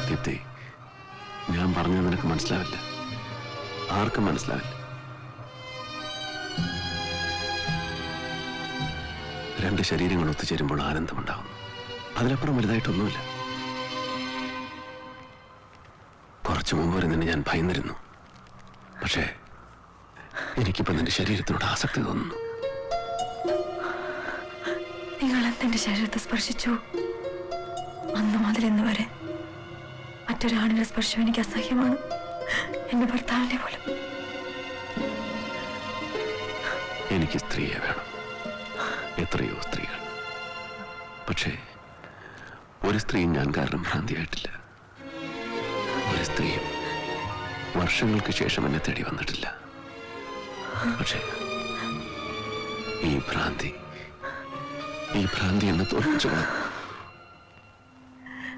ദീപ്തി, ഞാൻ പറഞ്ഞത് നിനക്ക് മനസ്സിലാവില്ല, ആർക്കും മനസ്സിലാവില്ല. രണ്ട് ശരീരങ്ങൾ ഒത്തുചേരുമ്പോൾ ആനന്ദമുണ്ടാകുന്നു, അതിലപ്പുറം വലുതായിട്ടൊന്നുമില്ല. കുറച്ചു മുമ്പ് വരെ നിന്നെ ഞാൻ ഭയന്നിരുന്നു, പക്ഷേ എനിക്കിപ്പോ നിന്റെ ശരീരത്തിനോട് ആസക്തി തോന്നുന്നു. നിങ്ങൾ എന്തെന്റെ ശരീരത്തെ സ്പർശിച്ചു, അന്ന് മുതൽ ഇന്ന് വരെ മറ്റൊരാണിന്റെ സ്പർശം എനിക്ക് അസഹ്യമാണ്, എന്റെ ഭർത്താവിനെ പോലും. എനിക്ക് സ്ത്രീയെ വേണം, എത്രയോ സ്ത്രീകൾ, പക്ഷേ ഒരു സ്ത്രീയും ഞാൻ കാരണം ഭ്രാന്തിയായിട്ടില്ല. ഒരു സ്ത്രീയും വർഷങ്ങൾക്ക് ശേഷം എന്നെ തേടി വന്നിട്ടില്ല. പക്ഷേ ഈ ഭ്രാന്തി എന്നെ തോൽപ്പിച്ചു.